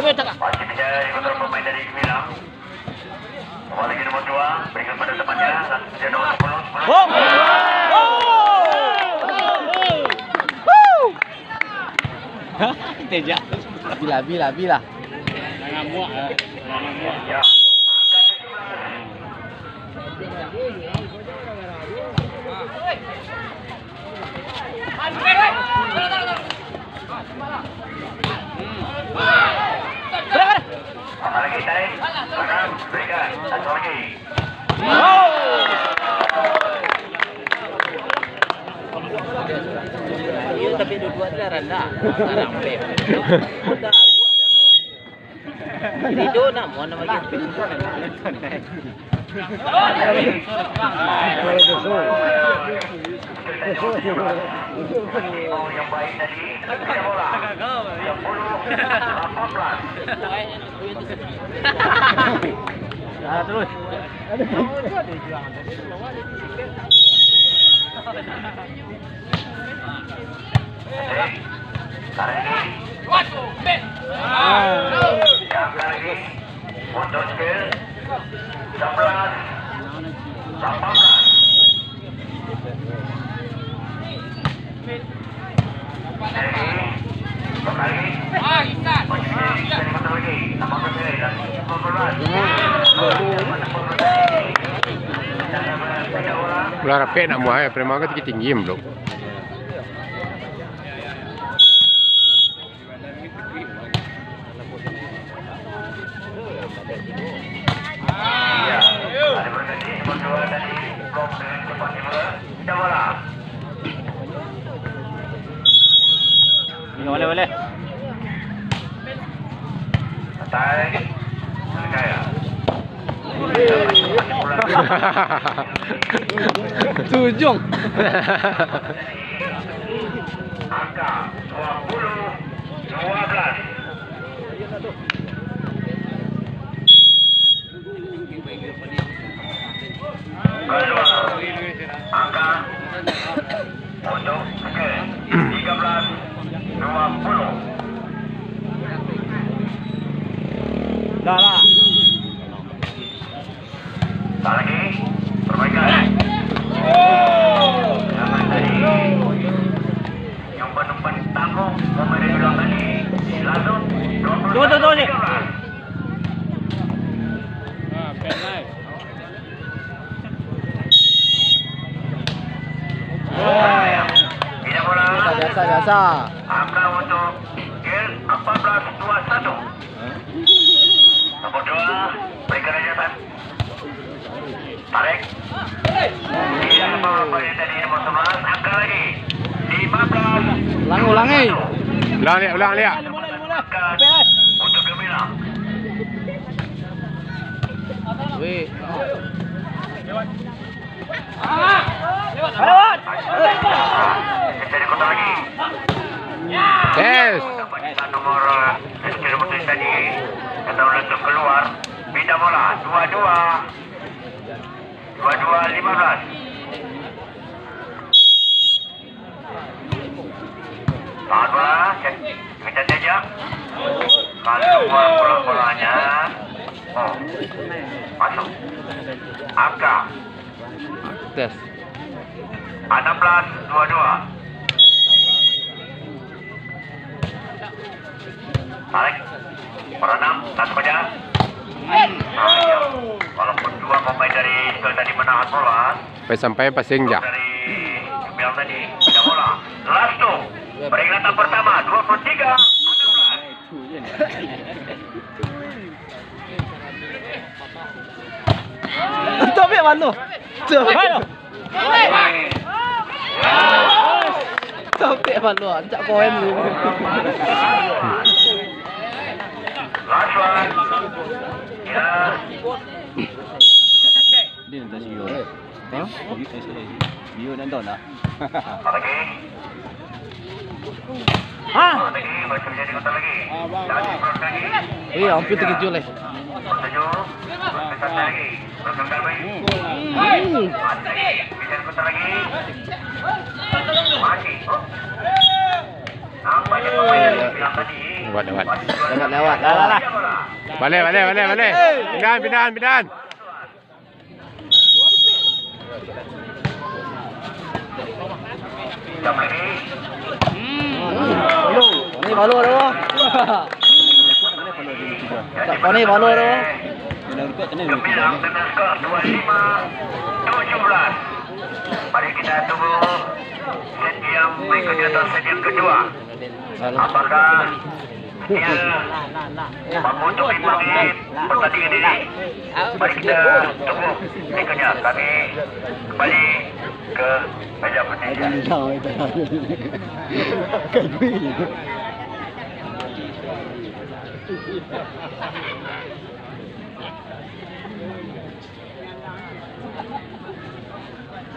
Masih bisa dikontrol pemain dari Gemilang. Bola lagi nomor 2, berikan pada depannya. Langsung saja nomor 10. Teja. Bila. Jangan muak. Ya. Lagi tarik, belakang, berikan, satu lagi. Tapi dua dia rendah. Rampe. Itu namun nama dia. Yang baik tadi, tidak bola. 10, 18. Terus. Tarik lagi. Yang lagi. Untuk skill 11, 18. Bola rapi nak muai, prema kan tinggi bro. Boleh. Tarik. Kaya. Tujung. Angka 20, 12. Kedua, angka untuk skill 13, 20. Dah lah. Tak lagi, perbaikan. Jangan tadi. Yang penumpang tanggung pemain dari bilang tadi. Langsung 20. Tunggu ni. Tidak bola. Biasa. Angka untuk skill 14, 21. Nomor 2, berikan ajakan. Tarik. Tidak apa-apa yang tadi nomor 11. Angka lagi. 15. Ulangi. Ulang lihat. Angka untuk Gemilang. Wih. Jadi kota lagi. Yes. Dapat nomor skill betul tadi. Kata untuk keluar. Pindah bola. 22, 15. Tahan bola. Kita saja. Kalau keluar bolanya. Oh. Masuk. Angka. Tes. 16, 22. Tarik. Perenam, satu saja. Walaupun dua pemain dari Skill tadi menahan bola. Sampai passing je. Dari Gemilang tadi tidak bola. Last tu. Peringatan pertama 23. 16. Stop ya Manu. Stop ya Manu. Cak poin dulu. Last one. Ya. Dia nak siu. Hah? Siu nonton dah. Lagi. Lagi masih menjadi kota lagi. Lagi. Hampir terkejut leh. Setuju. Besar lagi. Berkembang baik. Masih bisa kota lagi. Masih. Nampaknya pemain yang bilang tadi. Lewat. Lewat. Lah. Balik. Pindahan. Jam lagi. Follow dah. Tak follow dah. Gemilang dengan skor 25-17. Mari kita tunggu set yang berikutnya atau set yang kedua. Apakah dia mampu untuk mengulangi pertandingan ini? Mari kita tunggu berikutnya. Kami kembali ke meja pertandingan.